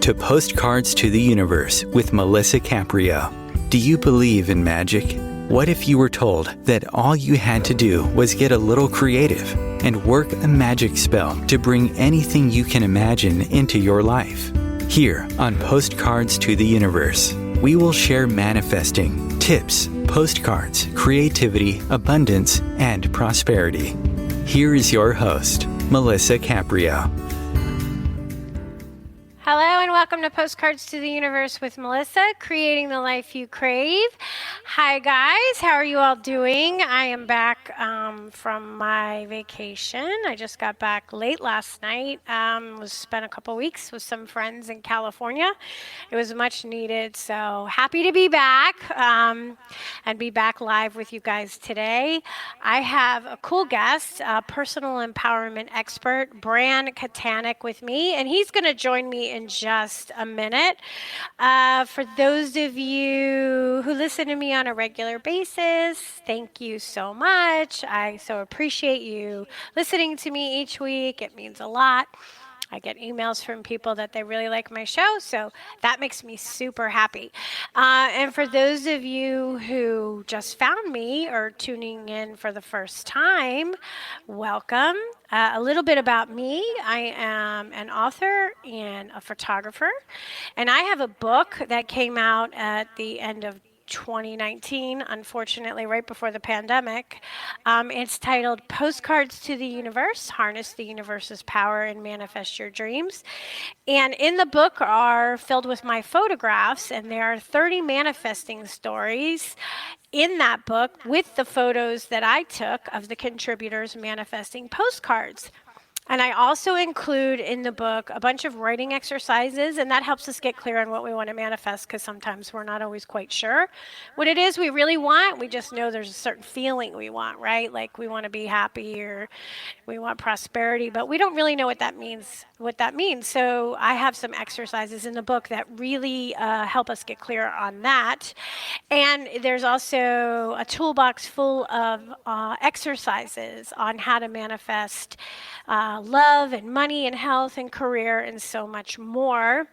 to Postcards to the Universe with Melisa Caprio. Do you believe in magic? What if you were told that all you had to do was get a little creative and work a magic spell to bring anything you can imagine into your life? Here on Postcards to the Universe, we will share manifesting, tips, postcards, creativity, abundance, and prosperity. Here is your host, Melisa Caprio. Hello and welcome to Postcards to the Universe with Melisa, creating the life you crave. Hi guys, how are you all doing? I am back from my vacation. I just got back late last night. Spent a couple weeks with some friends in California. It was much needed, so happy to be back and be back live with you guys today. I have a cool guest, a personal empowerment expert, Bran Katanec with me, and he's going to join me in just a minute. For those of you who listen to me on a regular basis, thank you so much. I so appreciate you listening to me each week. It means a lot. I get emails from people that they really like my show, so that makes me super happy. And for those of you who just found me or tuning in for the first time, welcome. A little bit about me. I am an author and a photographer, and I have a book that came out at the end of 2019, unfortunately, right before the pandemic. It's titled Postcards to the Universe, Harness the Universe's Power and Manifest Your Dreams. And in the book are filled with my photographs, and there are 30 manifesting stories in that book with the photos that I took of the contributors manifesting postcards. And I also include in the book a bunch of writing exercises, and that helps us get clear on what we want to manifest, because sometimes we're not always quite sure what it is we really want. We just know there's a certain feeling we want, right? Like we want to be happy or we want prosperity, but we don't really know what that means. So I have some exercises in the book that really help us get clear on that. And there's also a toolbox full of exercises on how to manifest love and money and health and career and so much more.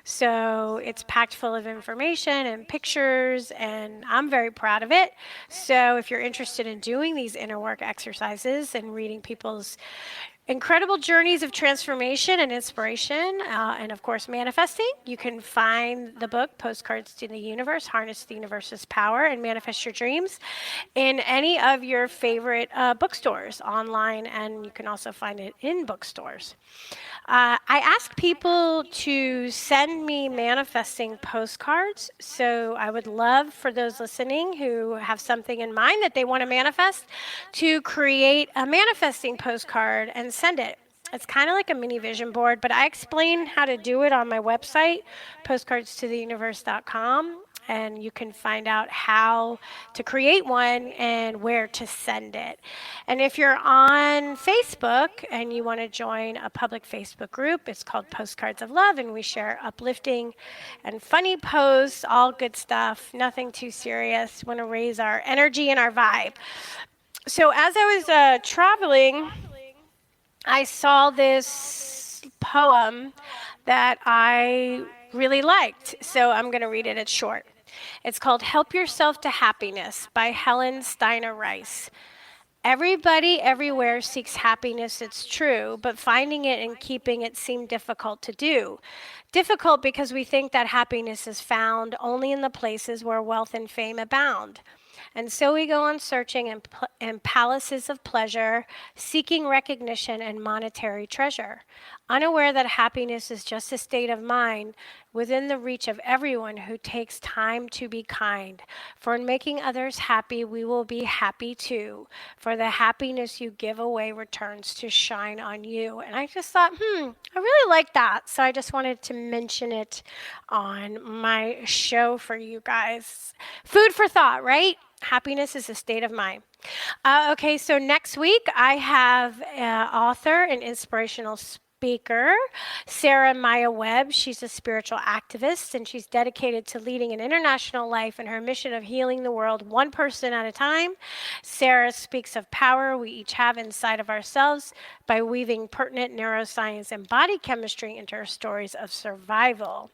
So it's packed full of information and pictures, and I'm very proud of it. So if you're interested in doing these inner work exercises and reading people's incredible journeys of transformation and inspiration, and of course manifesting, you can find the book Postcards to the Universe, Harness the Universe's Power and Manifest Your Dreams in any of your favorite bookstores online, and you can also find it in bookstores. I ask people to send me manifesting postcards, so I would love for those listening who have something in mind that they want to manifest to create a manifesting postcard and send it. It's kind of like a mini vision board, but I explain how to do it on my website, postcardstotheuniverse.com, and you can find out how to create one and where to send it. And if you're on Facebook and you want to join a public Facebook group, it's called Postcards of Love, and we share uplifting and funny posts, all good stuff, nothing too serious. Want to raise our energy and our vibe. So as I was traveling, I saw this poem that I really liked, so I'm going to read it. It's short. It's called Help Yourself to Happiness by Helen Steiner Rice. Everybody everywhere seeks happiness, it's true, but finding it and keeping it seem difficult to do. Difficult because we think that happiness is found only in the places where wealth and fame abound. And so we go on searching in palaces of pleasure, seeking recognition and monetary treasure, unaware that happiness is just a state of mind within the reach of everyone who takes time to be kind. For in making others happy, we will be happy too. For the happiness you give away returns to shine on you. And I just thought, I really like that. So I just wanted to mention it on my show for you guys. Food for thought, right? Happiness is a state of mind. Okay, so next week I have author and inspirational speaker. Sarah Maya Webb, she's a spiritual activist and she's dedicated to leading an international life in her mission of healing the world one person at a time. Sarah speaks of power we each have inside of ourselves by weaving pertinent neuroscience and body chemistry into her stories of survival.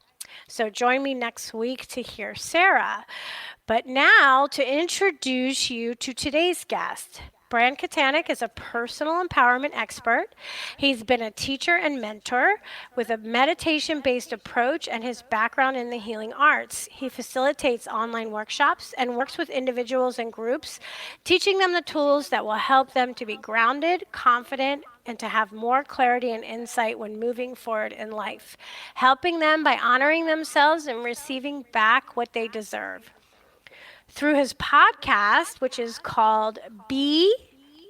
So join me next week to hear Sarah. But now to introduce you to today's guest. Bran Katanec is a personal empowerment expert. He's been a teacher and mentor with a meditation based approach and his background in the healing arts. He facilitates online workshops and works with individuals and groups, teaching them the tools that will help them to be grounded, confident, and to have more clarity and insight when moving forward in life, helping them by honoring themselves and receiving back what they deserve. Through his podcast, which is called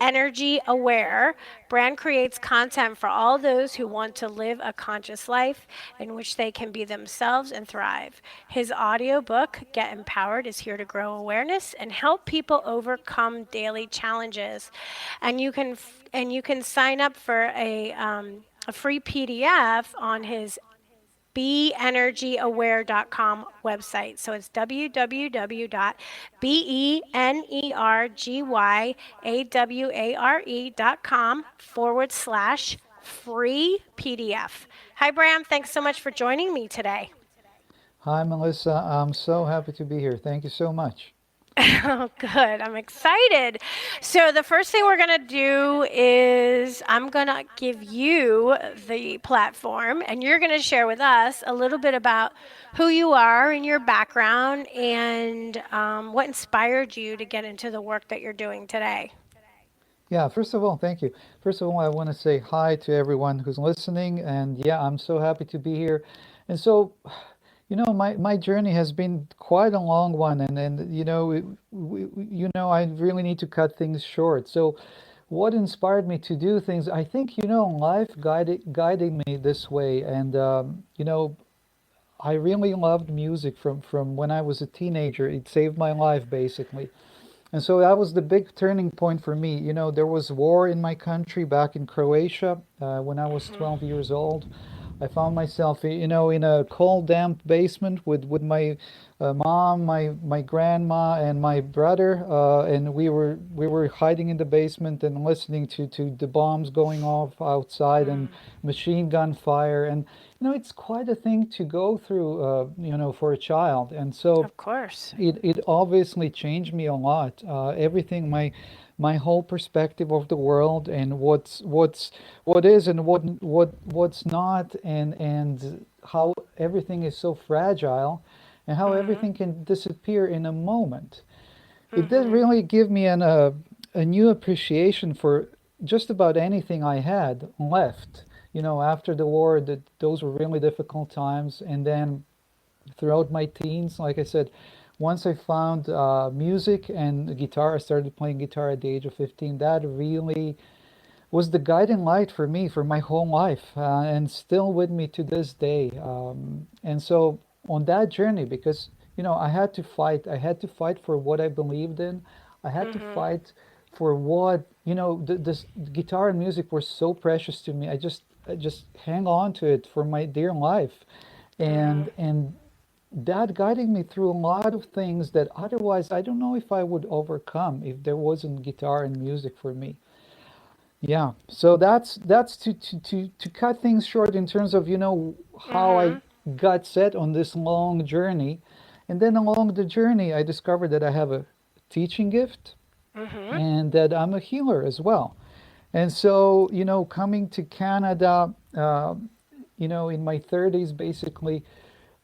BEnergyAware, Bran creates content for all those who want to live a conscious life in which they can be themselves and thrive. His audiobook, Get Empowered, is here to grow awareness and help people overcome daily challenges. And you can sign up for a free PDF on his BEnergyAware.com website. So it's www.BEnergyAware.com/free PDF. Hi, Bram. Thanks so much for joining me today. Hi, Melissa. I'm so happy to be here. Thank you so much. Oh, good. I'm excited. So the first thing we're going to do is I'm going to give you the platform and you're going to share with us a little bit about who you are and your background and what inspired you to get into the work that you're doing today. Yeah, first of all, thank you. First of all, I want to say hi to everyone who's listening. And yeah, I'm so happy to be here. And so, my journey has been quite a long one. And I really need to cut things short. So what inspired me to do things? I think, life guiding me this way. And, I really loved music from when I was a teenager. It saved my life, basically. And so that was the big turning point for me. There was war in my country back in Croatia when I was 12 years old. I found myself, in a cold, damp basement with my mom, my grandma, and my brother, and we were hiding in the basement and listening to the bombs going off outside and machine gun fire. And it's quite a thing to go through, for a child. And so, of course, it obviously changed me a lot. Everything, my whole perspective of the world and what is and what's not, and how everything is so fragile and how everything can disappear in a moment. It did really give me a new appreciation for just about anything I had left. After the war, those were really difficult times. And then throughout my teens, like I said, once I found music and guitar, I started playing guitar at the age of 15. That really was the guiding light for me for my whole life, and still with me to this day. And so on that journey, because I had to fight. I had to fight for what I believed in. I had to fight for what this guitar and music were so precious to me. I just hang on to it for my dear life, and that guided me through a lot of things that otherwise I don't know if I would overcome if there wasn't guitar and music for me. Yeah, so that's to cut things short in terms of how I got set on this long journey, and then along the journey I discovered that I have a teaching gift and that I'm a healer as well. And so coming to Canada, in my 30s, basically,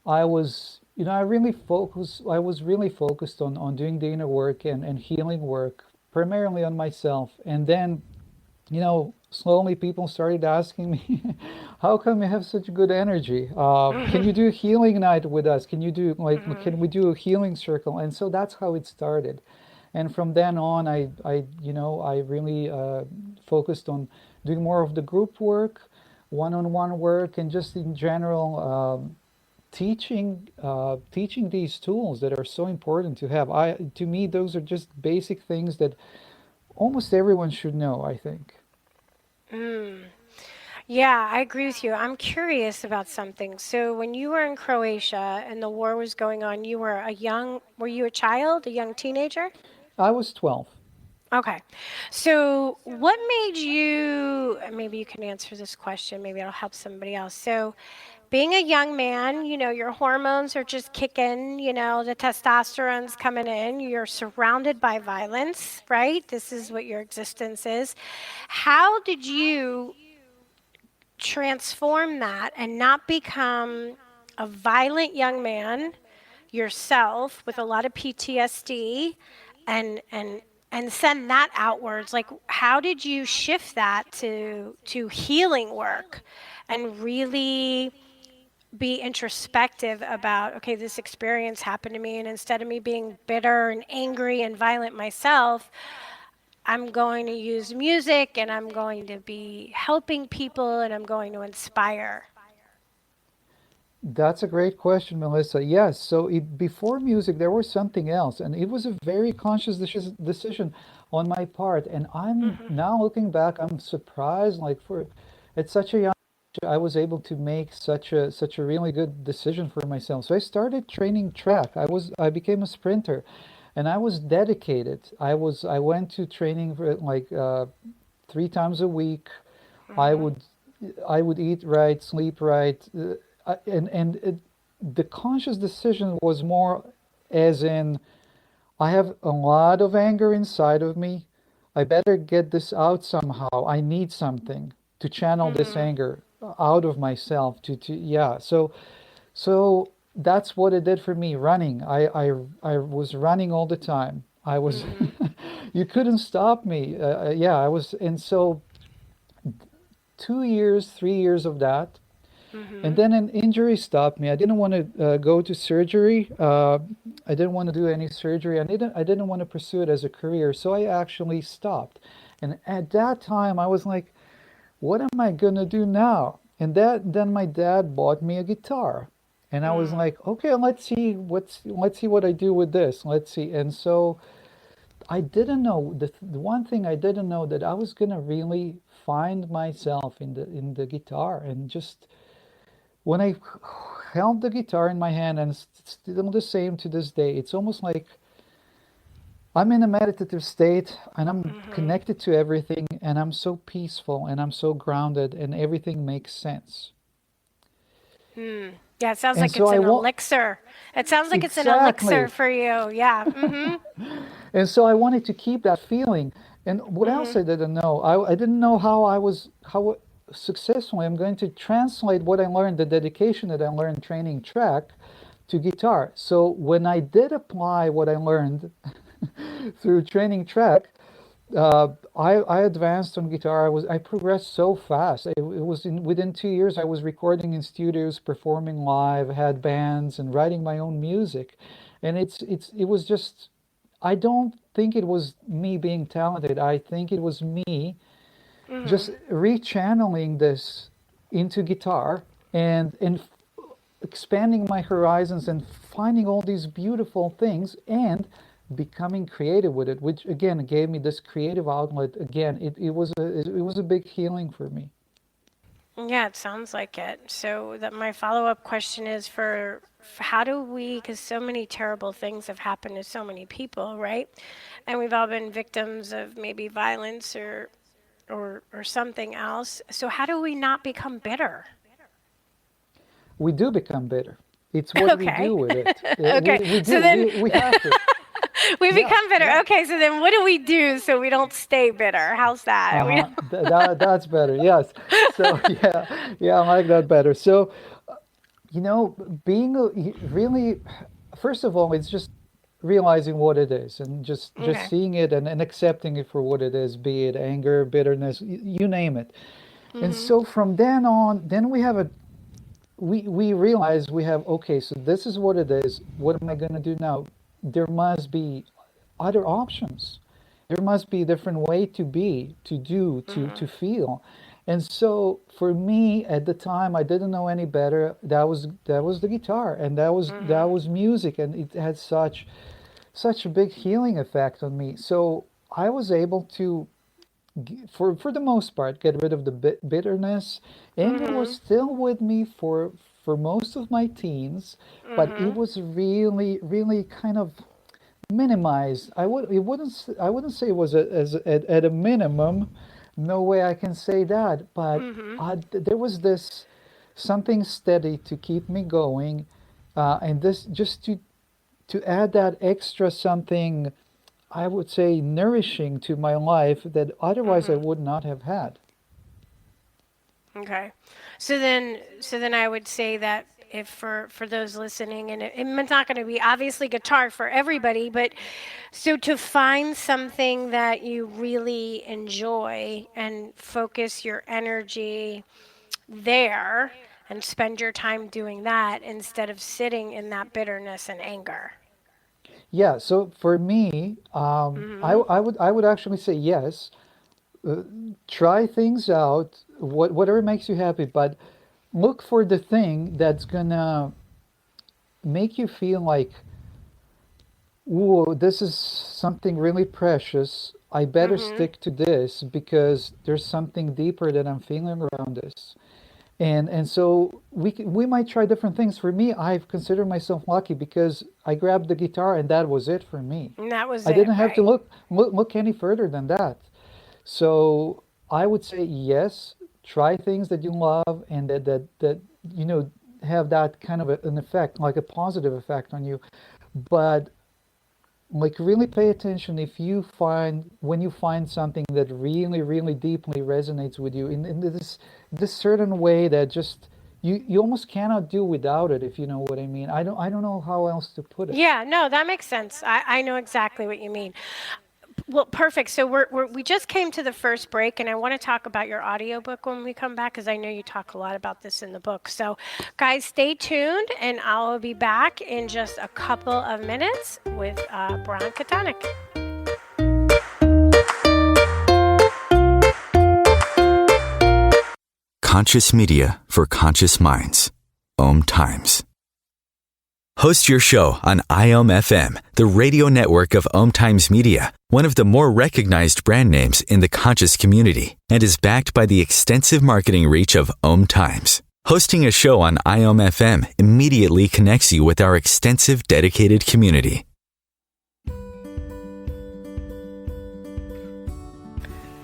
I was I was really focused on doing the inner work and healing work, primarily on myself. And then slowly people started asking me, how come you have such good energy? Can you do a healing night with us? Can you do can we do a healing circle? And so that's how it started. And from then on, I really focused on doing more of the group work, one-on-one work, and just in general, teaching these tools that are so important to have. To me, those are just basic things that almost everyone should know, I think. Yeah, I agree with you. I'm curious about something. So when you were in Croatia and the war was going on, were you a child, a young teenager? I was 12. Okay. So what made you, maybe you can answer this question, maybe it'll help somebody else. So being a young man, your hormones are just kicking, the testosterone's coming in, you're surrounded by violence, right? This is what your existence is. How did you transform that and not become a violent young man yourself with a lot of PTSD and send that outwards? Like, how did you shift that to healing work and really be introspective about, okay, this experience happened to me, and instead of me being bitter and angry and violent myself, I'm going to use music and I'm going to be helping people and I'm going to inspire. That's a great question, Melissa. Yes, so before music, there was something else, and it was a very conscious decision on my part. And I'm now looking back, I'm surprised. Like at such a young age, I was able to make such a really good decision for myself. So I started training track. I became a sprinter, and I was dedicated. I went to training for like 3 times a week. I Mm-hmm. would I would eat right, sleep right, the conscious decision was more as in I have a lot of anger inside of me. I better get this out somehow. I need something to channel this Mm-hmm. anger out of myself to yeah. So that's what it did for me running. I was running all the time. I was Mm-hmm. you couldn't stop me. Yeah, I was and so 2 years, 3 years of that. And Mm-hmm. then an injury stopped me. I didn't want to go to surgery. I didn't want to do any surgery. I didn't want to pursue it as a career. So I actually stopped. And at that time, I was like, what am I going to do now? And then my dad bought me a guitar. And I was Mm. like, okay, let's see what I do with this. Let's see. And so I didn't know the one thing I didn't know that I was gonna really find myself in the guitar and just when I held the guitar in my hand, and it's still the same to this day, it's almost like I'm in a meditative state and I'm Mm-hmm. connected to everything and I'm so peaceful and I'm so grounded and everything makes sense. Mm. Yeah, it sounds And like so it's I an want elixir. It sounds like it's an elixir exactly. for you. Yeah. Mm-hmm. And so I wanted to keep that feeling. And what else Mm-hmm. I didn't know? I didn't know how successfully I'm going to translate what I learned, the dedication that I learned training track to guitar. So when I did apply what I learned through training track, I advanced on guitar. I progressed so fast. It was within 2 years I was recording in studios, performing live, had bands, and writing my own music. And it was just I don't think it was me being talented. I think it was me Mm-hmm. just rechanneling this into guitar and expanding my horizons and finding all these beautiful things and becoming creative with it, which again gave me this creative outlet. Again, it was a big healing for me. Yeah, it sounds like it. So that my follow-up question is for how do we, because so many terrible things have happened to so many people, right? And we've all been victims of maybe violence or something else. So how do we not become bitter? We do become bitter. It's what we Okay. do with it. We Okay. we So do. then We have to. we Yeah, become bitter. yeah. Okay. So then what do we do so we don't stay bitter? How's that? We Uh-huh. That's better. Yes. So yeah, yeah, I like that better. So being really, first of all, it's just realizing what it is and just okay. seeing it and accepting it for what it is, be it anger, bitterness, you name it. And Mhm. so from then on, then we realize we have, okay, so this is what it is. What am I going to do now? There must be other options. There must be a different way to be, to do, to Mhm. feel. And so for me at the time, I didn't know any better. That was the guitar, and that Mhm. was music, and it had such a big healing effect on me. So I was able to for the most part, get rid of the bitterness, and it was Mm-hmm. still with me for most of my teens, but it Mm-hmm. was really really kind of minimized. I wouldn't say it was at a minimum. No way I can say that, but Mm-hmm. there was this something steady to keep me going, and this just to add that extra something, I would say, nourishing to my life that otherwise I Mm-hmm. would not have had. Okay. So then I would say that if for those listening, and it's not going to be obviously guitar for everybody, but so to find something that you really enjoy and focus your energy there and spend your time doing that instead of sitting in that bitterness and anger. Yeah, so for me, Mhm. I would actually say yes. Try things out, whatever makes you happy, but look for the thing that's gonna make you feel like, ooh, this is something really precious. I better Mhm. stick to this because there's something deeper that I'm feeling around this. And so we might try different things. For me, I've considered myself lucky because I grabbed the guitar and that was it for me. And that was I it, didn't have to right? look any further than that. So I would say yes, try things that you love and that you know have that kind of an effect, like a positive effect on you. But like really pay attention if you find when you find something that really really deeply resonates with you in this certain way that just you almost cannot do without it, if you know what I mean. I don't know how else to put it. Yeah, no, that makes sense. I know exactly what you mean. Well, perfect. So we just came to the first break, and I want to talk about your audiobook when we come back because I know you talk a lot about this in the book. So, guys, stay tuned, and I'll be back in just a couple of minutes with Bran Katanec. Conscious media for conscious minds. OMTimes. Host your show on IOM-FM, the radio network of OMTimes Media, one of the more recognized brand names in the conscious community, and is backed by the extensive marketing reach of OMTimes. Hosting a show on IOM-FM immediately connects you with our extensive dedicated community.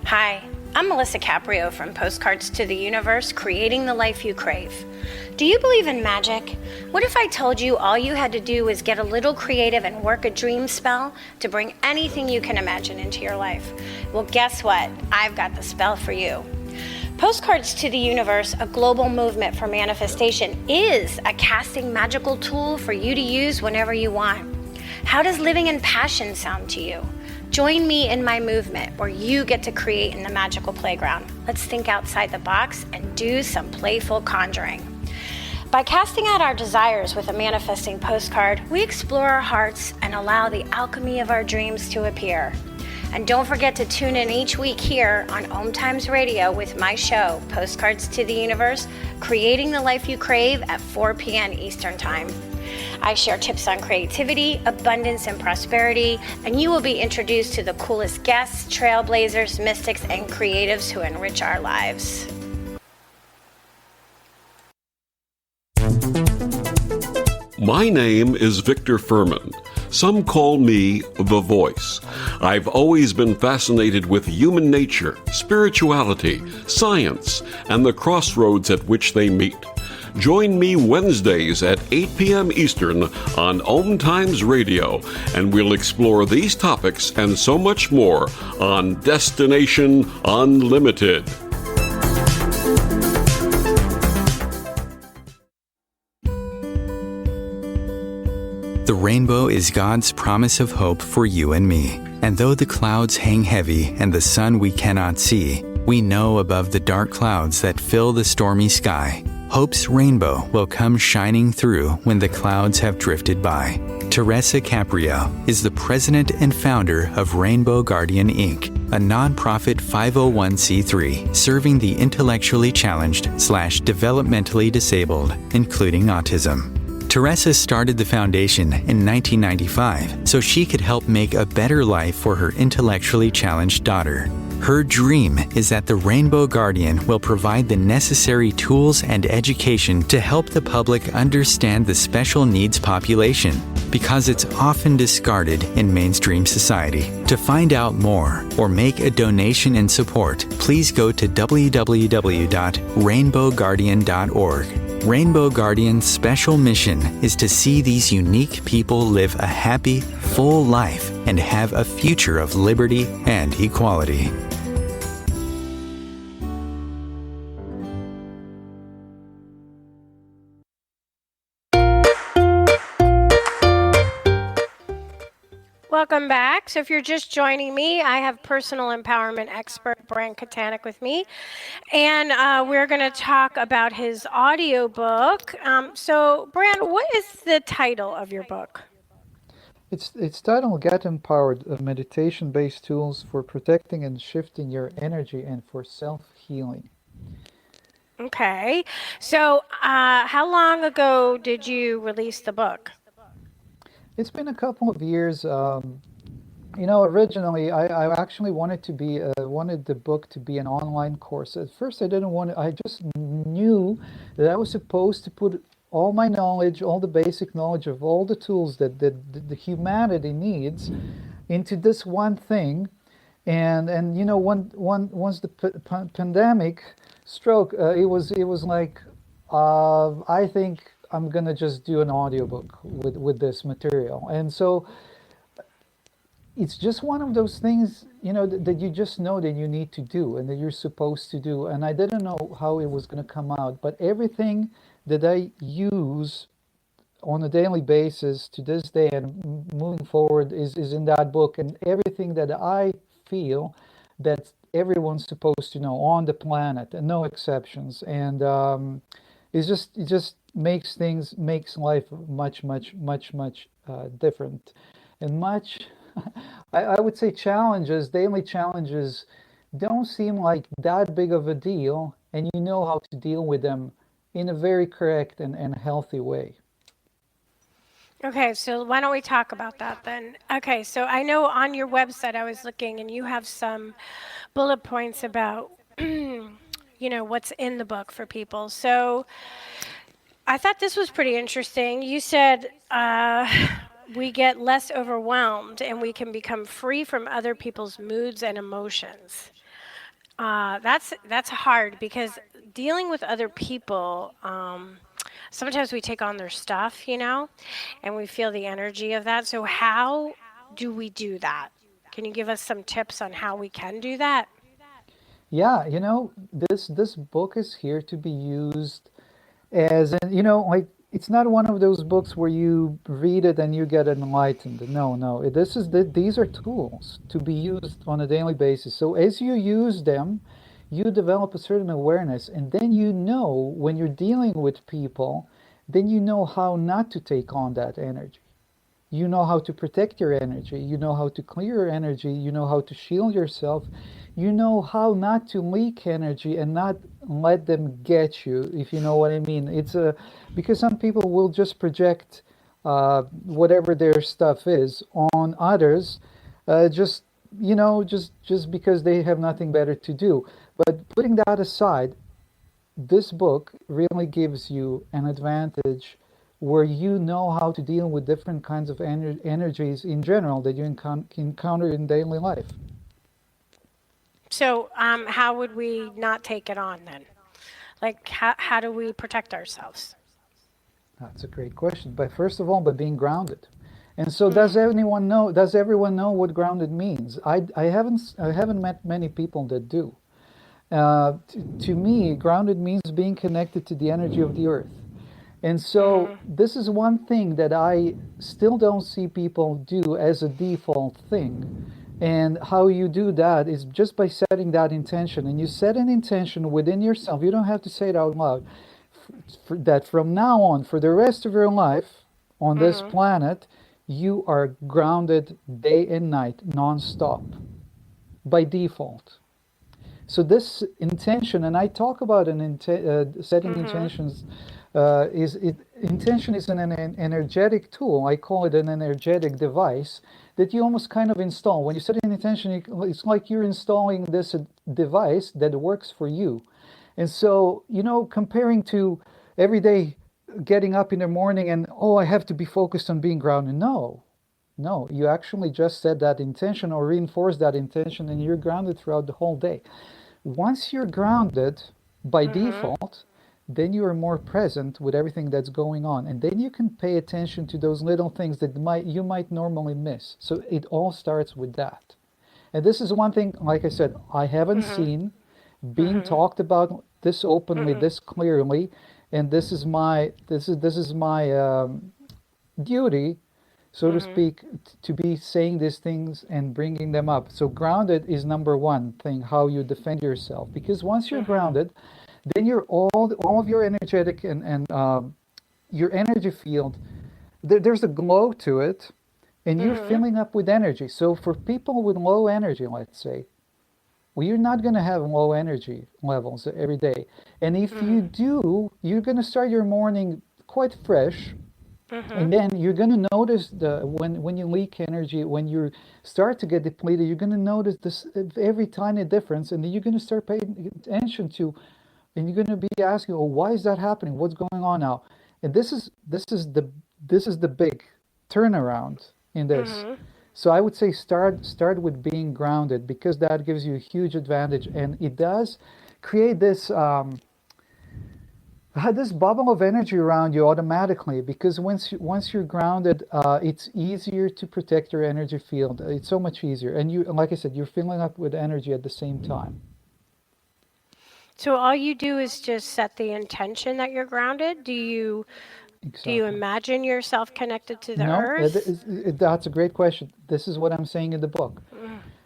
Hi, I'm Melisa Caprio from Postcards to the Universe, creating the life you crave. Do you believe in magic? What if I told you all you had to do was get a little creative and work a dream spell to bring anything you can imagine into your life? Well, guess what? I've got the spell for you. Postcards to the Universe, a global movement for manifestation, is a casting magical tool for you to use whenever you want. How does living in passion sound to you? Join me in my movement where you get to create in the magical playground. Let's think outside the box and do some playful conjuring. By casting out our desires with a manifesting postcard, we explore our hearts and allow the alchemy of our dreams to appear. And don't forget to tune in each week here on OMTimes Radio with my show, Postcards to the Universe, creating the life you crave at 4 p.m. Eastern Time. I share tips on creativity, abundance, and prosperity, and you will be introduced to the coolest guests, trailblazers, mystics, and creatives who enrich our lives. My name is Victor Furman. Some call me The Voice. I've always been fascinated with human nature, spirituality, science, and the crossroads at which they meet. Join me Wednesdays at 8 p.m. Eastern on OMTimes Radio, and we'll explore these topics and so much more on Destination Unlimited. The rainbow is God's promise of hope for you and me. And though the clouds hang heavy and the sun we cannot see, we know above the dark clouds that fill the stormy sky, hope's rainbow will come shining through when the clouds have drifted by. Teresa Caprio is the president and founder of Rainbow Guardian Inc., a nonprofit 501c3 serving the intellectually challenged/developmentally disabled, including autism. Teresa started the foundation in 1995 so she could help make a better life for her intellectually challenged daughter. Her dream is that the Rainbow Guardian will provide the necessary tools and education to help the public understand the special needs population, because it's often discarded in mainstream society. To find out more or make a donation in support, please go to www.rainbowguardian.org. Rainbow Guardian's special mission is to see these unique people live a happy, full life and have a future of liberty and equality. Welcome back. So if you're just joining me, I have personal empowerment expert Bran Katanec with me, and we're going to talk about his audiobook. So Bran, what is the title of your book? It's titled Get Empowered, meditation-based tools for protecting and shifting your energy and for self-healing. Okay. So how long ago did you release the book? It's been a couple of years. Originally I actually wanted the book to be an online course. At first I didn't want it. I just knew that I was supposed to put all my knowledge, all the basic knowledge of all the tools that the humanity needs into this one thing. And once the pandemic struck, it was like I think I'm gonna just do an audiobook with this material. And so it's just one of those things, that you just know that you need to do and that you're supposed to do. And I didn't know how it was going to come out, but everything that I use on a daily basis to this day and moving forward is in that book. And everything that I feel that everyone's supposed to know on the planet, and no exceptions. And it just makes life much different, and much I would say daily challenges don't seem like that big of a deal, and you know how to deal with them in a very correct and healthy way. Okay, so why don't we talk about that then? Okay, so I know on your website I was looking, and you have some bullet points about what's in the book for people. So I thought this was pretty interesting. You said we get less overwhelmed and we can become free from other people's moods and emotions. That's hard, because dealing with other people, sometimes we take on their stuff, and we feel the energy of that. So how do we do that? Can you give us some tips on how we can do that? Yeah, this book is here to be used as, like, it's not one of those books where you read it and you get enlightened. No. These are tools to be used on a daily basis. So as you use them, you develop a certain awareness, and then when you're dealing with people, then you know how not to take on that energy. You know how to protect your energy. You know how to clear your energy. You know how to shield yourself. You know how not to leak energy and not let them get you, if you know what I mean. It's because some people will just project whatever their stuff is on others, just because they have nothing better to do. But putting that aside, this book really gives you an advantage where you know how to deal with different kinds of energies in general that you encounter in daily life. So how would we not take it on then? Like, how do we protect ourselves? That's a great question. But first of all, by being grounded. And so does everyone know what grounded means? I haven't met many people that do. To me, grounded means being connected to the energy of the earth. And so this is one thing that I still don't see people do as a default thing. And how you do that is just by setting that intention. And you set an intention within yourself. You don't have to say it out loud. That from now on, for the rest of your life on this planet, you are grounded day and night, non-stop, by default. So this intention, and I talk about setting intentions. Intention is an energetic tool. I call it an energetic device that you almost kind of install. When you set an intention, it's like you're installing this device that works for you. And so, comparing to every day getting up in the morning and, oh, I have to be focused on being grounded. No, you actually just set that intention or reinforce that intention, and you're grounded throughout the whole day. Once you're grounded by default, then you are more present with everything that's going on, and then you can pay attention to those little things that you might normally miss. So it all starts with that. And this is one thing, like I said, I haven't seen being talked about this openly, this clearly, and this is my duty, so to speak, to be saying these things and bringing them up. So grounded is number one thing, how you defend yourself. Because once you're grounded, then you're all of your energetic and your energy field, there's a glow to it, and you're filling up with energy. So for people with low energy, let's say, well, you're not going to have low energy levels every day. And if you do, you're going to start your morning quite fresh. And then you're going to notice when you leak energy, when you start to get depleted, you're going to notice this every tiny difference, and then you're going to start paying attention to, and you're going to be asking, "Oh, why is that happening? What's going on now?" And this is the big turnaround in this. So I would say start with being grounded, because that gives you a huge advantage, and it does create this. This bubble of energy around you automatically, because once you're grounded, it's easier to protect your energy field. It's so much easier, and like I said, you're filling up with energy at the same time. So all you do is just set the intention that you're grounded. Do you imagine yourself connected to the earth? That's a great question. This is what I'm saying in the book.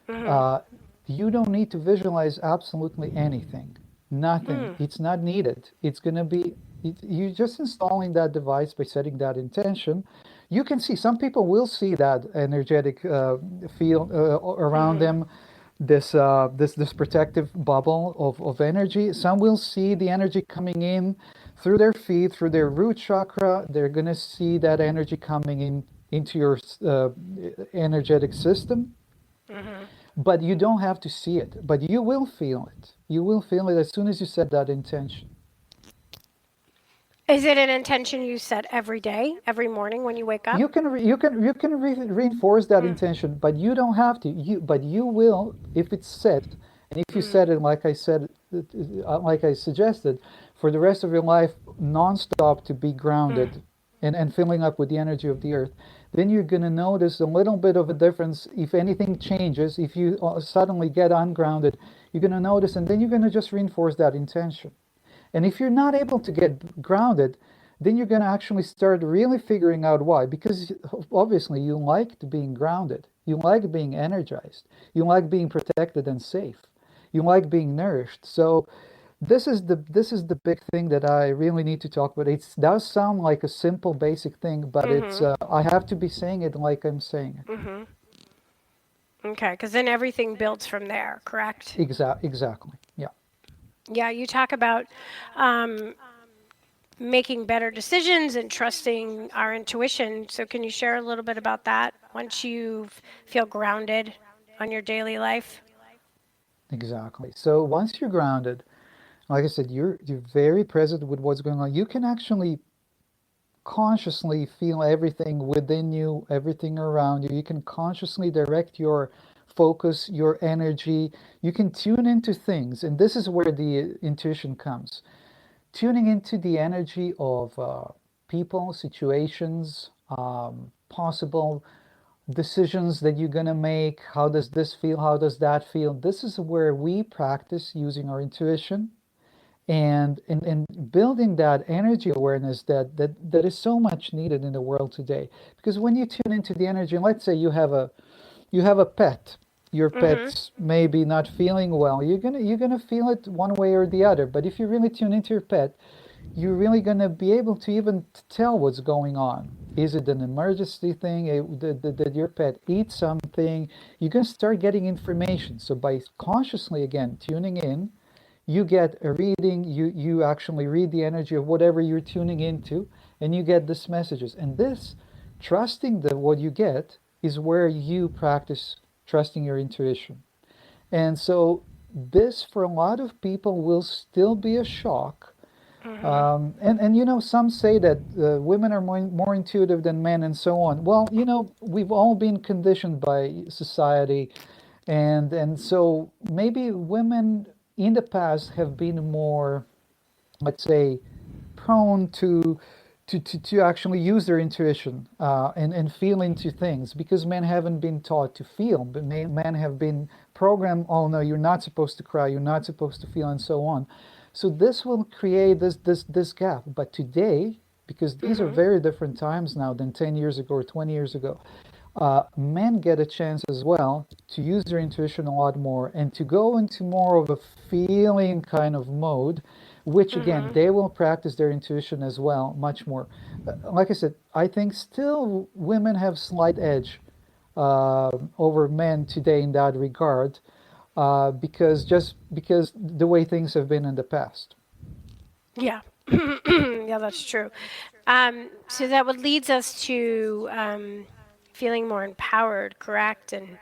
You don't need to visualize absolutely anything. Nothing. It's not needed. It's going to be, you're just installing that device by setting that intention. You can see, some people will see that energetic field around them, this protective bubble of energy. Some will see the energy coming in through their feet, through their root chakra. They're going to see that energy coming into your energetic system. But you don't have to see it, but you will feel it. You will feel it as soon as you set that intention. Is it an intention you set every day, every morning when you wake up? You can reinforce that intention, but you don't have to. But you will if it's set, and if you set it like I said, like I suggested, for the rest of your life, nonstop, to be grounded and filling up with the energy of the earth. Then you're going to notice a little bit of a difference. If anything changes, if you suddenly get ungrounded, you're going to notice, and then you're going to just reinforce that intention. And if you're not able to get grounded, then you're going to actually start really figuring out why. Because obviously you like being grounded. You like being energized. You like being protected and safe. You like being nourished. So this is the big thing that I really need to talk about. It does sound like a simple, basic thing, but it's I have to be saying it like I'm saying it. Okay, because then everything builds from there, correct? Exactly. Yeah. Yeah, you talk about making better decisions and trusting our intuition. So can you share a little bit about that once you feel grounded on your daily life? Exactly. So once you're grounded, like I said, you're very present with what's going on. You can actually consciously feel everything within you, everything around you. You can consciously direct your focus, your energy. You can tune into things, and this is where the intuition comes. Tuning into the energy of people, situations, possible decisions that you're going to make. How does this feel? How does that feel? This is where we practice using our intuition and building that energy awareness that is so much needed in the world today. Because when you tune into the energy, let's say you have a pet, your pet's maybe not feeling well, you're gonna feel it one way or the other. But if you really tune into your pet, you're really going to be able to even tell what's going on. Is it an emergency thing? Did your pet eat something? You're going to start getting information. So by consciously, again, tuning in, you get a reading, you actually read the energy of whatever you're tuning into, and you get these messages. And this, trusting what you get, is where you practice trusting your intuition. And so this, for a lot of people, will still be a shock. And some say that women are more intuitive than men and so on. Well, we've all been conditioned by society, and so maybe women in the past have been more, let's say, prone to actually use their intuition and feel into things, because men haven't been taught to feel, but men have been programmed, oh no, you're not supposed to cry, you're not supposed to feel, and so on. So this will create this gap. But today, because these are very different times now than 10 years ago or 20 years ago, men get a chance as well to use their intuition a lot more and to go into more of a feeling kind of mode, which again, they will practice their intuition as well much more. Like I said, I think still women have slight edge over men today in that regard, because the way things have been in the past. Yeah. Yeah, that's true. So that would leads us to feeling more empowered, correct, and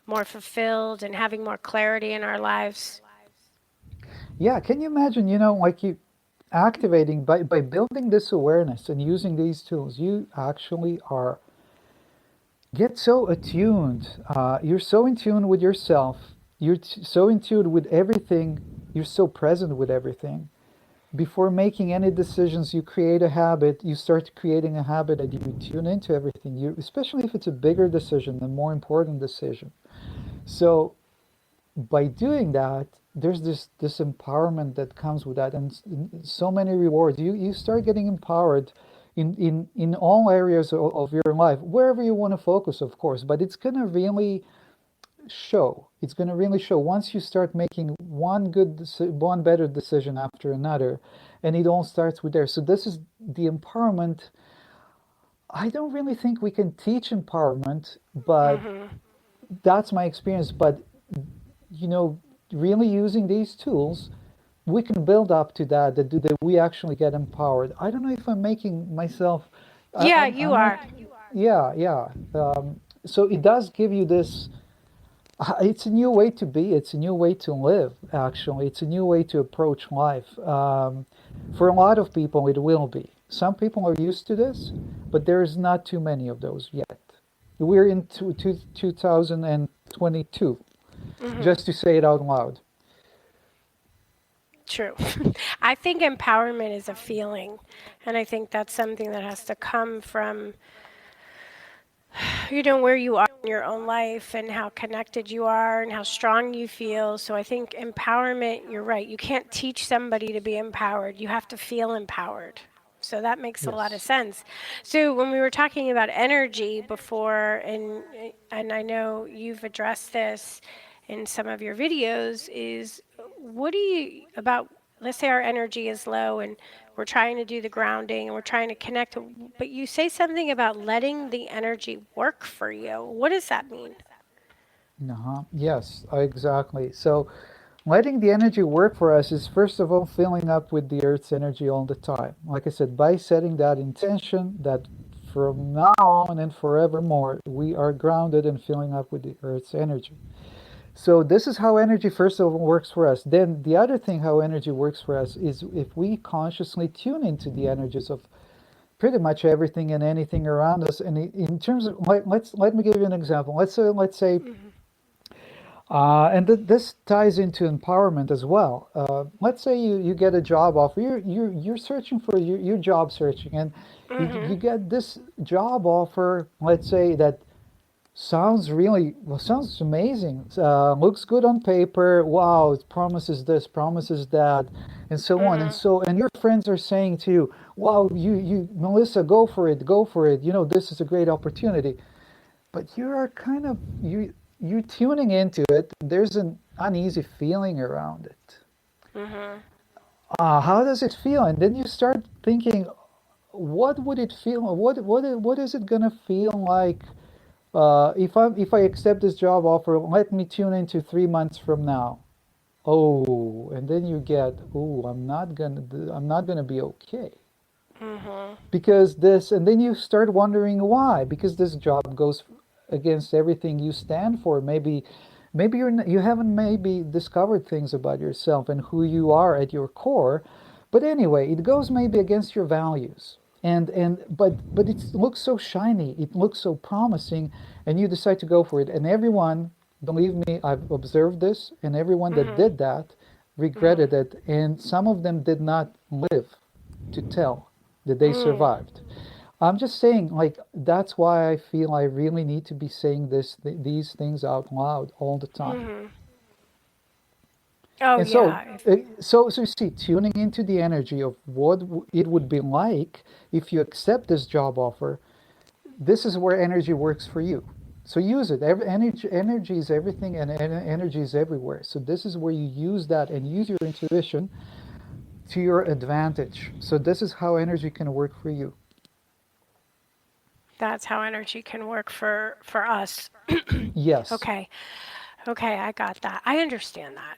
more fulfilled, and having more clarity in our lives. Yeah, can you imagine, like you activating by building this awareness and using these tools, you actually get so attuned. You're so in tune with yourself. You're so in tune with everything. You're so present with everything. Before making any decisions, you create a habit. You start creating a habit and you tune into everything. Especially if it's a bigger decision, a more important decision. So by doing that, there's this empowerment that comes with that, and so many rewards. You start getting empowered in all areas of your life, wherever you want to focus, of course. But it's going to really show. It's going to really show once you start making one better decision after another, and it all starts with there. So this is the empowerment. I don't really think we can teach empowerment, but that's my experience. But really using these tools, we can build up to that we actually get empowered. I don't know if I'm making myself. Yeah, you are. Yeah. So it does give you this. It's a new way to be. It's a new way to live. Actually, it's a new way to approach life. For a lot of people, it will be. Some people are used to this, but there's not too many of those yet. We're in 2022. Just to say it out loud. True. I think empowerment is a feeling, and I think that's something that has to come from where you are in your own life and how connected you are and how strong you feel. So I think empowerment, you're right, you can't teach somebody to be empowered. You have to feel empowered. So that makes a lot of sense. So when we were talking about energy before, and I know you've addressed this in some of your videos, is what do you about, let's say our energy is low and we're trying to do the grounding and we're trying to connect, but you say something about letting the energy work for you. What does that mean? Yes, exactly. So letting the energy work for us is, first of all, filling up with the Earth's energy all the time. Like I said, by setting that intention that from now on and forevermore, we are grounded and filling up with the Earth's energy. So this is how energy, first of all, works for us. Then the other thing how energy works for us is if we consciously tune into the energies of pretty much everything and anything around us. And in terms of, let me give you an example. Let's say, and this ties into empowerment as well. Let's say you get a job offer. You're searching for your job searching, and you get this job offer. Let's say that sounds amazing. Looks good on paper. Wow, it promises this, promises that, and so on. And your friends are saying to you, wow, you Melisa, go for it. This is a great opportunity. But you're tuning into it. There's an uneasy feeling around it. how does it feel? And then you start thinking, what would it feel? What is it gonna feel like if I accept this job offer? Let me tune into 3 months from now. Oh, and then you get, oh, I'm not gonna be okay because this, and then you start wondering why. Because this job goes against everything you stand for. Maybe you haven't maybe discovered things about yourself and who you are at your core, but anyway, it goes maybe against your values. But it looks so shiny, it looks so promising, and you decide to go for it. And everyone, believe me, I've observed this, and everyone that did that regretted it, and some of them did not live to tell that they survived. I'm just saying, like, that's why I feel I really need to be saying these things out loud all the time. Oh, And yeah. so you see, tuning into the energy of what it would be like if you accept this job offer, this is where energy works for you. So use it. Energy is everything, and energy is everywhere. So this is where you use that and use your intuition to your advantage. So this is how energy can work for you. That's how energy can work for us. Yes. Okay. Okay, I got that. I understand that.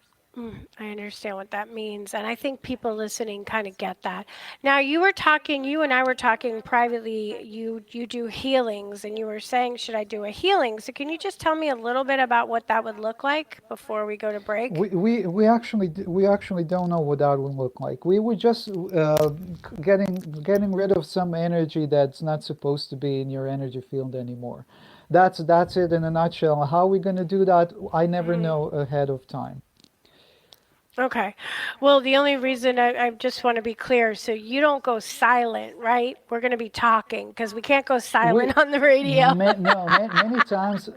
I understand what that means. And I think people listening kind of get that. Now, you and I were talking privately. You do healings, and you were saying, should I do a healing? So can you just tell me a little bit about what that would look like before we go to break? We actually don't know what that would look like. We were just getting rid of some energy that's not supposed to be in your energy field anymore. That's it in a nutshell. How are we going to do that? I never know ahead of time. Okay. Well, the only reason I just want to be clear, so you don't go silent, right? We're going to be talking because we can't go silent on the radio. Many times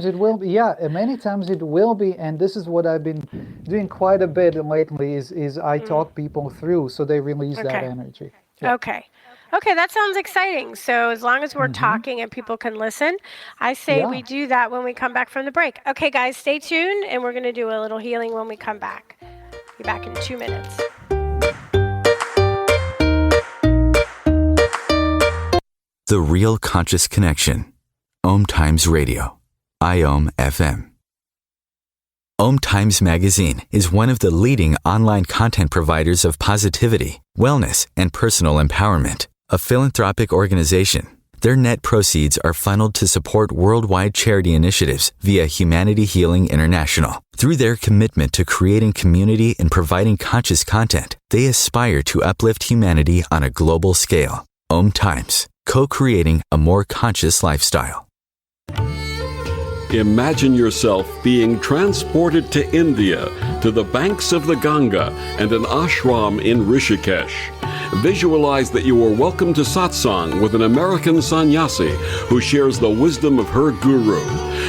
it will be. Yeah, many times it will be. And this is what I've been doing quite a bit lately. Is I talk people through so they release that energy. Yeah. Okay. Okay, that sounds exciting. So as long as we're talking and people can listen, I say we do that when we come back from the break. Okay, guys, stay tuned, and we're going to do a little healing when we come back. Be back in 2 minutes. The Real Conscious Connection. OMTimes Radio. IOM FM. OMTimes Magazine is one of the leading online content providers of positivity, wellness, and personal empowerment. A philanthropic organization, their net proceeds are funneled to support worldwide charity initiatives via Humanity Healing International. Through their commitment to creating community and providing conscious content, they aspire to uplift humanity on a global scale. OMTimes, co-creating a more conscious lifestyle. Imagine yourself being transported to India, to the banks of the Ganga and an ashram in Rishikesh. Visualize that you are welcome to satsang with an American sannyasi who shares the wisdom of her guru.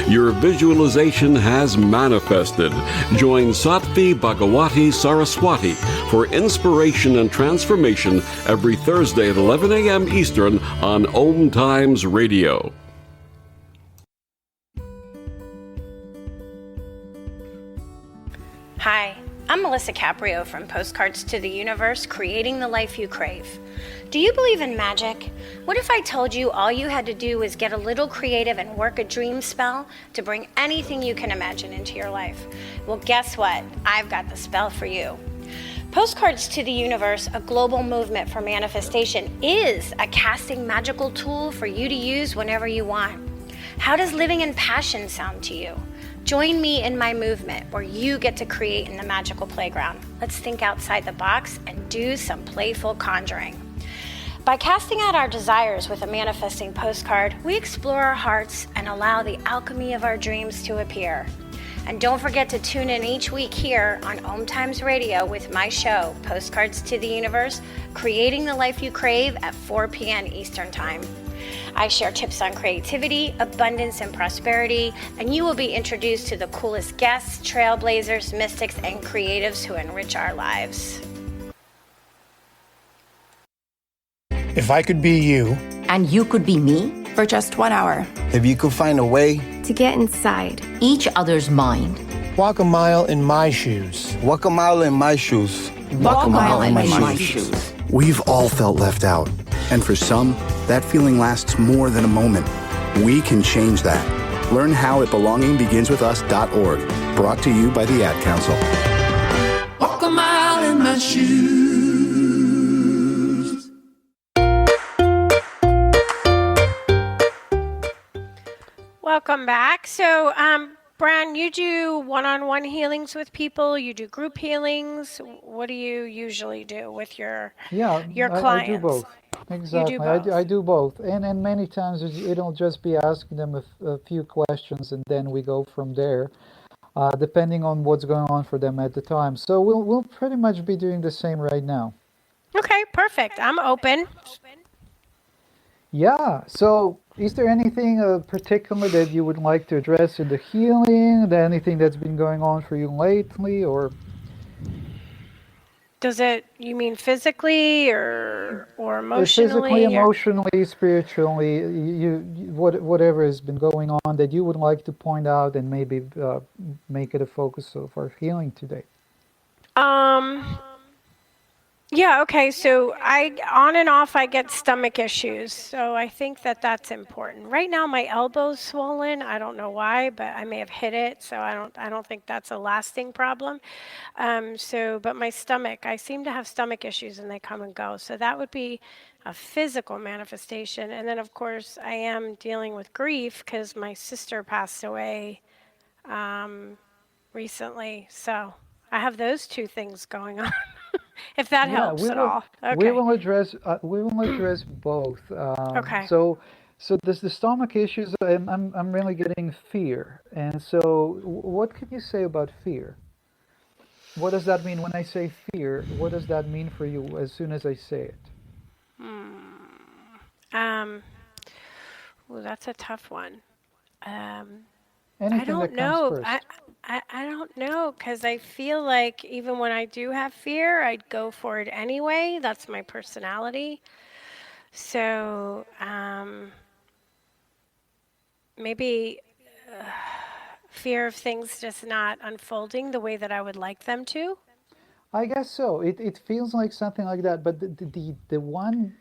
Your visualization has manifested. Join Sattvi Bhagawati Saraswati for inspiration and transformation every Thursday at 11 a.m. Eastern on OMTimes Radio. Hi, I'm Melisa Caprio from Postcards to the Universe, creating the life you crave. Do you believe in magic? What if I told you all you had to do was get a little creative and work a dream spell to bring anything you can imagine into your life? Well, guess what? I've got the spell for you. Postcards to the Universe, a global movement for manifestation, is a casting magical tool for you to use whenever you want. How does living in passion sound to you? Join me in my movement where you get to create in the magical playground. Let's think outside the box and do some playful conjuring. By casting out our desires with a manifesting postcard, we explore our hearts and allow the alchemy of our dreams to appear. And don't forget to tune in each week here on OMTimes Radio with my show, Postcards to the Universe, creating the life you crave at 4 p.m. Eastern Time. I share tips on creativity, abundance, and prosperity, and you will be introduced to the coolest guests, trailblazers, mystics, and creatives who enrich our lives. If I could be you, and you could be me, for just 1 hour, if you could find a way to get inside each other's mind, walk a mile in my shoes, walk a mile in my shoes, Walk a mile in my shoes. We've all felt left out, and for some, that feeling lasts more than a moment. We can change that. Learn how at belongingbeginswithus.org. Brought to you by the Ad Council. Walk a mile in my shoes. Welcome back. So, Bran, you do one-on-one healings with people. You do group healings. What do you usually do with your clients? I do both. You Exactly. do both. I do both. And many times it'll just be asking them a few questions and then we go from there, depending on what's going on for them at the time. So we'll pretty much be doing the same right now. Okay, perfect. I'm open. Yeah. So is there anything particular that you would like to address in the healing? Anything that's been going on for you lately, or? You mean physically or Physically, emotionally? emotionally, spiritually, whatever has been going on that you would like to point out and maybe make it a focus of our healing today. Yeah, okay. So on and off, I get stomach issues. So I think that's important. Right now, my elbow's swollen. I don't know why, but I may have hit it. So I don't think that's a lasting problem. But my stomach, I seem to have stomach issues and they come and go. So that would be a physical manifestation. And then, of course, I am dealing with grief because my sister passed away recently. So I have those two things going on. If that Yeah, helps at all. we Okay. will address both. Okay. So there's the stomach issues, and I'm really getting fear. And so, what can you say about fear? What does that mean when I say fear? What does that mean for you as soon as I say it? Well, that's a tough one. I Anything don't that comes know. first. I don't know because I feel like even when I do have fear, I'd go for it anyway. That's my personality. So maybe fear of things just not unfolding the way that I would like them to. I guess so. It feels like something like that. But the one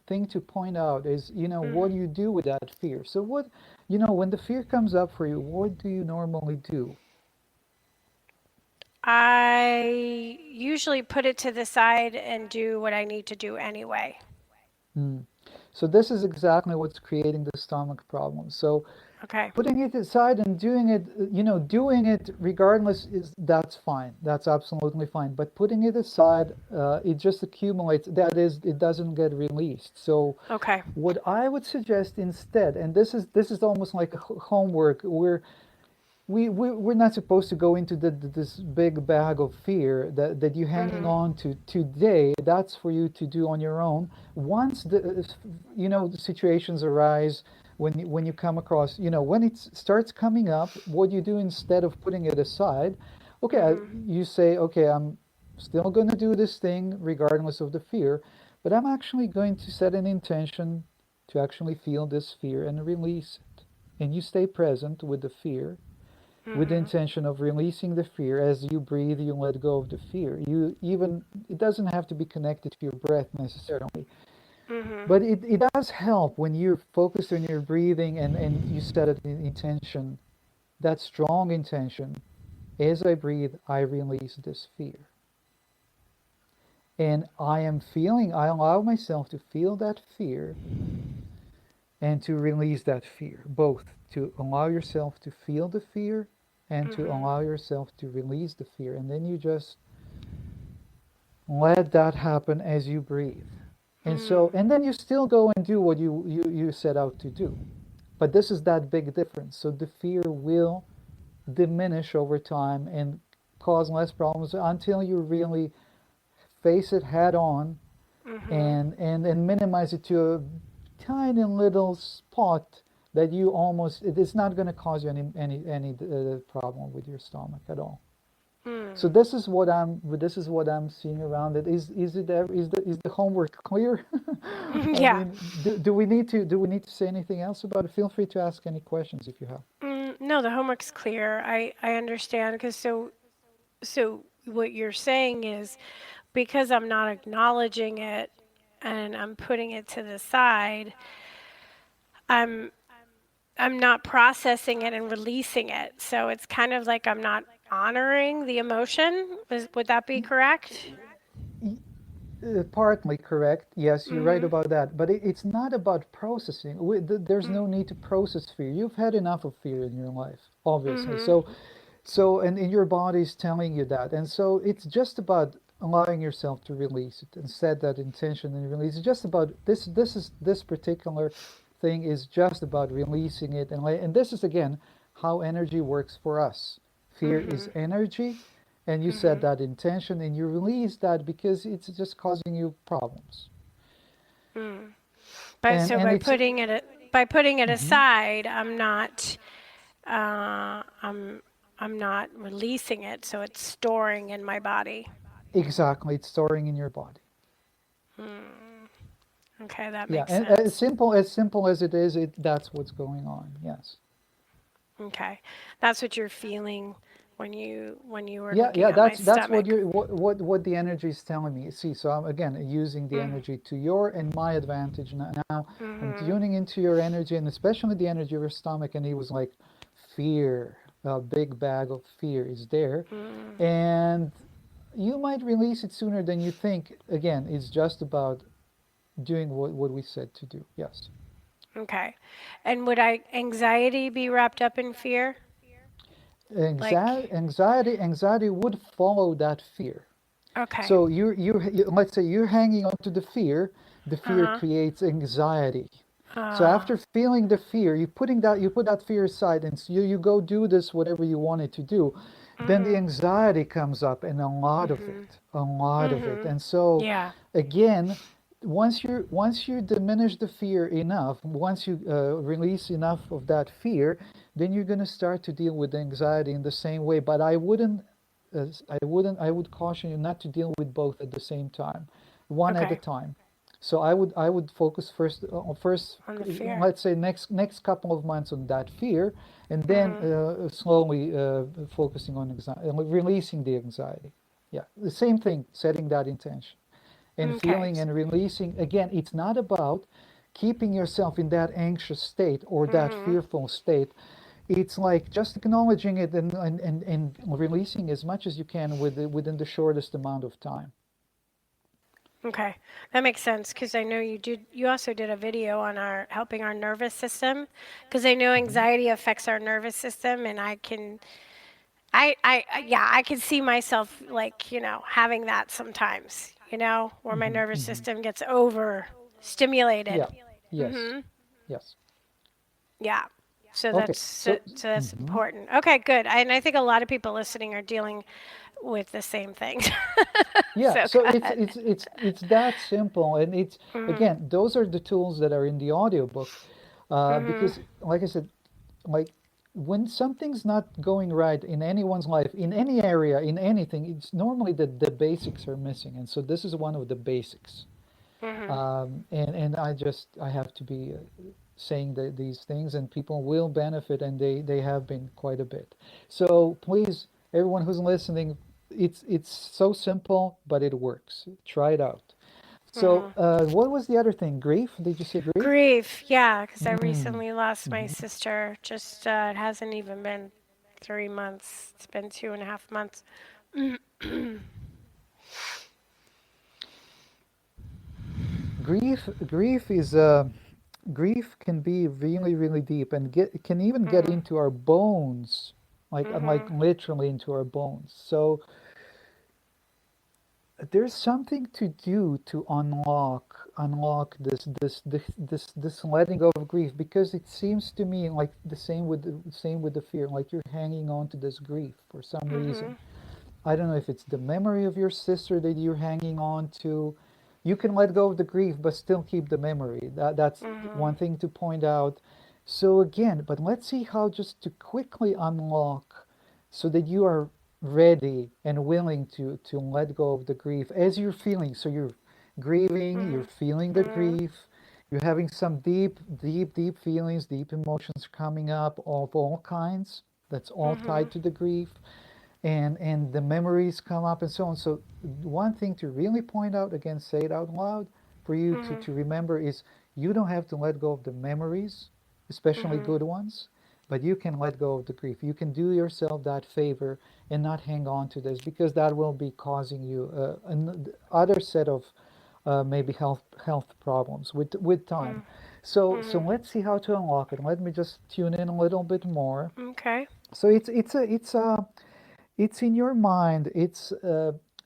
thing to point out is, what you do with that fear. So when the fear comes up for you, what do you normally do? I usually put it to the side and do what I need to do anyway. So this is exactly what's creating the stomach problem. So Okay. putting it aside and doing it regardless that's fine. That's absolutely fine. But putting it aside, it just accumulates. That is, it doesn't get released. So Okay. what I would suggest instead, and this is almost like homework, we're not supposed to go into this big bag of fear that you're hanging on to today. That's for you to do on your own. Once the situations arise, when you come across, when it starts coming up, what you do instead of putting it aside, okay, you say, okay, I'm still going to do this thing regardless of the fear, but I'm actually going to set an intention to actually feel this fear and release it. And you stay present with the fear, with the intention of releasing the fear. As you breathe, you let go of the fear. It doesn't have to be connected to your breath necessarily, but it does help when you're focused on your breathing and you set an intention, that strong intention. As I breathe, I release this fear. And I allow myself to feel that fear and to release that fear, both to allow yourself to feel the fear and to allow yourself to release the fear. And then you just let that happen as you breathe. And then you still go and do what you set out to do. But this is that big difference. So the fear will diminish over time and cause less problems until you really face it head on and minimize it to a tiny little spot that it's not going to cause you any problem with your stomach at all. So this is what I'm seeing around it. Is the homework clear? Yeah. Do we need to say anything else about it? Feel free to ask any questions if you have. No, the homework's clear. I understand because so what you're saying is because I'm not acknowledging it and I'm putting it to the side, I'm I'm not processing it and releasing it. So it's kind of like I'm not honoring the emotion. Would that be correct? Partly correct. Yes, you're right about that. But it's not about processing. There's no need to process fear. You've had enough of fear in your life, obviously. And your body's telling you that. And so it's just about allowing yourself to release it and set that intention and release. It's just about this particular thing is just about releasing it. And this is again how energy works for us. Fear is energy, and you set that intention and you release that because it's just causing you problems. But And so and it's by putting it aside, uh, I'm I'm not releasing it, so it's storing in my body. exactly, it's storing in your body. Okay, that Yeah, makes and sense. as simple as it is, that's what's going on. Yes. Okay, that's what you're feeling when you were Yeah, looking yeah, at my that's stomach. what the energy is telling me. See, so I'm again using the energy to your and my advantage now. I'm tuning into your energy and especially the energy of your stomach. And he was like, fear, a big bag of fear is there, and you might release it sooner than you think. Again, it's just about doing what we said to do. Yes. Okay, and would anxiety be wrapped up in fear? Like, Anxiety would follow that fear. okay, So let's say you're hanging on to the fear uh-huh, creates anxiety. So uh, after feeling the fear, you put that fear aside and you go do this whatever you wanted to do. Then the anxiety comes up and a lot of it. And so yeah, again, once you diminish the fear enough, once you release enough of that fear, then you're going to start to deal with anxiety in the same way. But I would caution you not to deal with both at the same time, one at a okay, time. So I would focus first, on the fear. let's say next couple of months on that fear, and then slowly focusing on anxiety, releasing the anxiety. Yeah, the same thing, setting that intention and Okay, feeling and releasing. Again, it's not about keeping yourself in that anxious state or that fearful state. It's like just acknowledging it and releasing as much as you can within the shortest amount of time. okay, that makes sense because I know you also did a video on our helping our nervous system because I know anxiety affects our nervous system and yeah, I can see myself like, having that sometimes, where my nervous system gets over stimulated. Yeah. Yes. Yes. Yeah. So Okay. that's important. Okay, good. And I think a lot of people listening are dealing with the same thing. Yeah, So so good. it's that simple, and it's again those are the tools that are in the audiobook, because like I said, like when something's not going right in anyone's life, in any area, in anything, it's normally the basics are missing, and so this is one of the basics. And I have to be saying these things, and people will benefit, and they have been quite a bit. So please, everyone who's listening, it's so simple, but it works. Try it out. So, what was the other thing? Grief? Did you say grief? Grief, yeah, because I Mm, recently lost my mhm. sister. Just it hasn't even been 3 months. It's been 2.5 months. Grief is grief can be really really deep and can even get Mhm. into our bones, like Mhm. literally into our bones. So there's something to do to unlock this letting go of grief, because it seems to me like the same with the fear, like you're hanging on to this grief for some reason. Mhm. I don't know if it's the memory of your sister that you're hanging on to. You can let go of the grief but still keep the memory. That's Mhm. one thing to point out. So again, but let's see how just to quickly unlock so that you are ready and willing to let go of the grief as you're feeling. So you're grieving, you're Mhm. feeling the Mhm. grief, you're having some deep feelings, deep emotions coming up of all kinds. That's all tied Mhm. to the grief. and the memories come up and so on. So one thing to really point out, again, say it out loud for you to remember is you don't have to let go of the memories, especially good ones, but you can let go of the grief. You can do yourself that favor and not hang on to this, because that will be causing you another set of maybe health problems with time. So let's see how to unlock it. Let me just tune in a little bit more. Okay. So it's in your mind. It's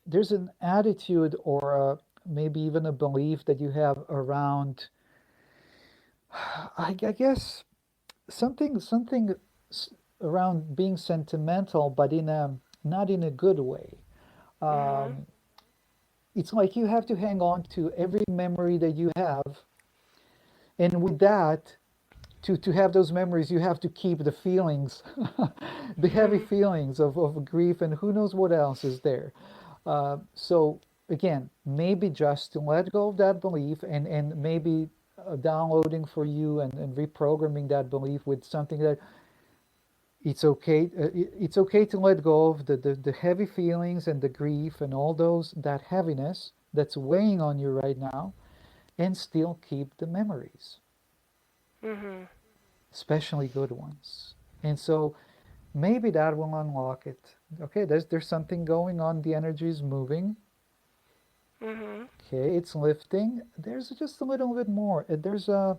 there's an attitude or maybe even a belief that you have around, I guess, something around being sentimental, but in a not in a good way. Um, it's like you have to hang on to every memory that you have, and with that, to have those memories, you have to keep the feelings, the heavy feelings of grief, and who knows what else is there. So again, maybe just to let go of that belief, and maybe downloading for you and reprogramming that belief with something that it's okay to let go of the heavy feelings and the grief and all those that heaviness that's weighing on you right now, and still keep the memories, especially good ones. And so maybe that will unlock it. Okay, there's something going on. The energy is moving. Okay, it's lifting. There's just a little bit more. There's a.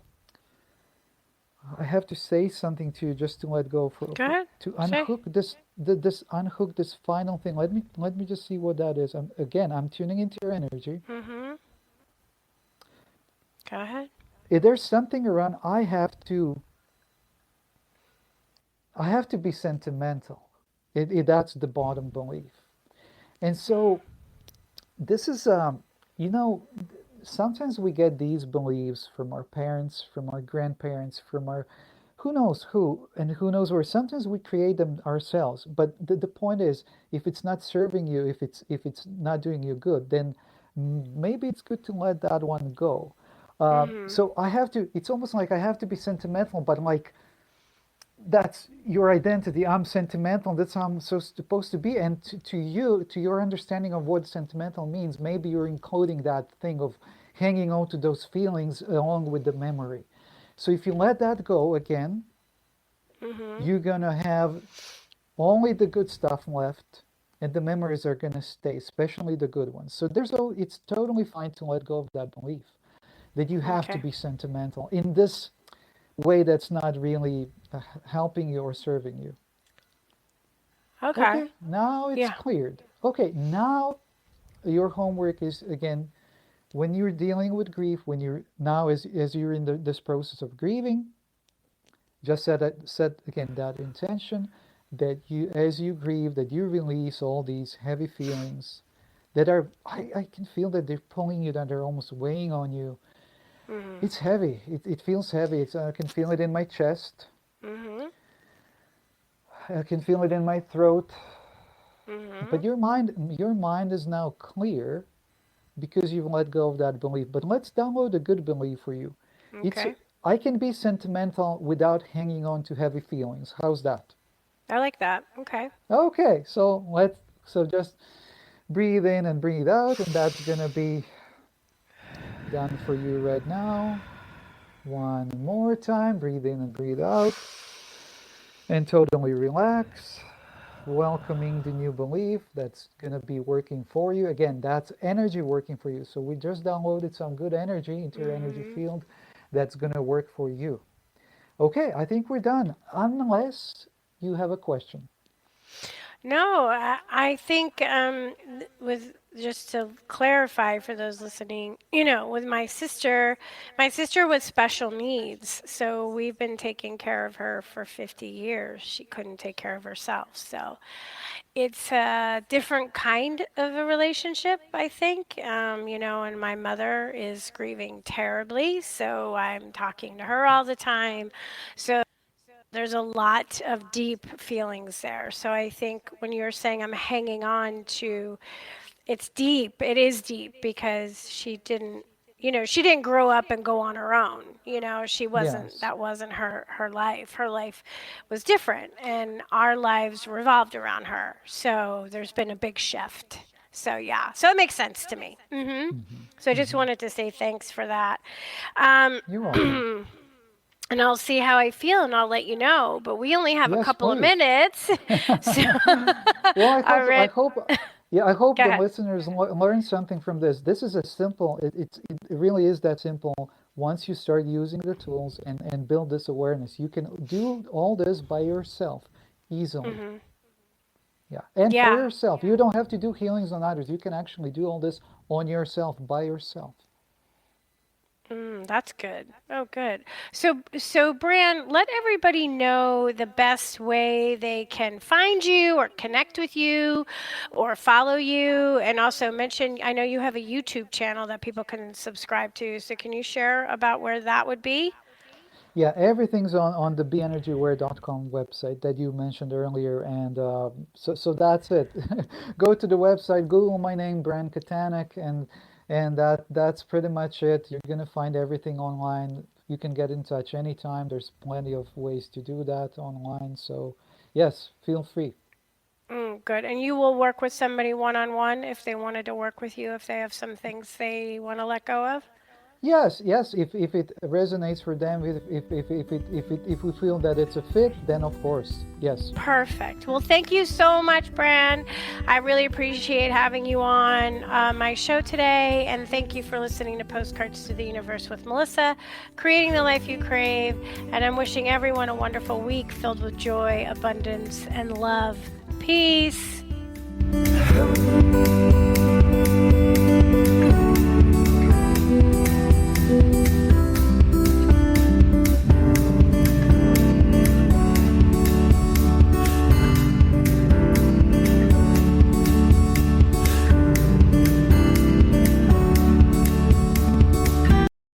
I have to say something to you just to let go Go ahead. to Say. unhook this unhook this final thing. Let me just see what that is. I'm tuning into your energy. Go ahead. If there's something around, I have to be sentimental. That's the bottom belief. And so this is you know, sometimes we get these beliefs from our parents, from our grandparents, from our who knows who and who knows where. Sometimes we create them ourselves. But the point is, if it's not serving you, if it's not doing you good, then maybe it's good to let that one go. So I have to. It's almost like I have to be sentimental, but like that's your identity. I'm sentimental. That's how I'm so supposed to be. And to you, to your understanding of what sentimental means, maybe you're including that thing of hanging on to those feelings along with the memory. So if you let that go again, you're gonna have only the good stuff left, and the memories are gonna stay, especially the good ones. So it's totally fine to let go of that belief that you have to Okay. be sentimental in this way that's not really helping you or serving you. Okay. Okay, now it's Yeah. cleared. Okay, now your homework is again when you're dealing with grief, when you're now as you're in this process of grieving, just set again that intention that you as you grieve that you release all these heavy feelings that are I can feel that they're pulling you down, they're almost weighing on you. It's heavy. It feels heavy. I can feel it in my chest. I can feel it in my throat. But your mind is now clear because you've let go of that belief. But let's download a good belief for you. It's Okay. I can be sentimental without hanging on to heavy feelings. How's that? I like that. Okay. Okay, so just breathe in and breathe out, and that's gonna be done for you right now. One more time, breathe in and breathe out, and totally relax, welcoming the new belief that's going to be working for you. Again, that's energy working for you. So we just downloaded some good energy into your energy field that's going to work for you. Okay, I think we're done, unless you have a question. No, I think with just to clarify for those listening, with my sister with special needs, so we've been taking care of her for 50 years. She couldn't take care of herself. So it's a different kind of a relationship, I think. And my mother is grieving terribly, so I'm talking to her all the time. So there's a lot of deep feelings there. So I think when you're saying I'm hanging on to, it's deep. It is deep because she didn't, she didn't grow up and go on her own. She wasn't, Yes. that wasn't her life. Her life was different, and our lives revolved around her. So there's been a big shift. So yeah, so it makes sense to me. So I just wanted to say thanks for that. You're welcome. And I'll see how I feel, and I'll let you know. But we only have a Yes, couple of please. minutes. So, Well, all right. I hope Go the ahead. listeners learn something from this. This is a simple, it really is that simple. Once you start using the tools and build this awareness, you can do all this by yourself easily. Yeah. And for Yeah. yourself, you don't have to do healings on others. You can actually do all this on yourself, by yourself. That's good. Oh, good. So Bran, let everybody know the best way they can find you or connect with you or follow you, and also mention, I know you have a YouTube channel that people can subscribe to. So can you share about where that would be? Yeah, everything's on the BEnergyAware.com website that you mentioned earlier, and so that's it. Go to the website, Google my name, Bran Katanec, and that's pretty much it. You're gonna find everything online. You can get in touch anytime. There's plenty of ways to do that online. So yes, feel free. Good. And you will work with somebody one-on-one if they wanted to work with you, if they have some things they want to let go of? Yes, yes. If it resonates for them, if we feel that it's a fit, then of course, yes. Perfect. Well, thank you so much, Bran. I really appreciate having you on my show today. And thank you for listening to Postcards to the Universe with Melissa, creating the life you crave. And I'm wishing everyone a wonderful week filled with joy, abundance, and love. Peace.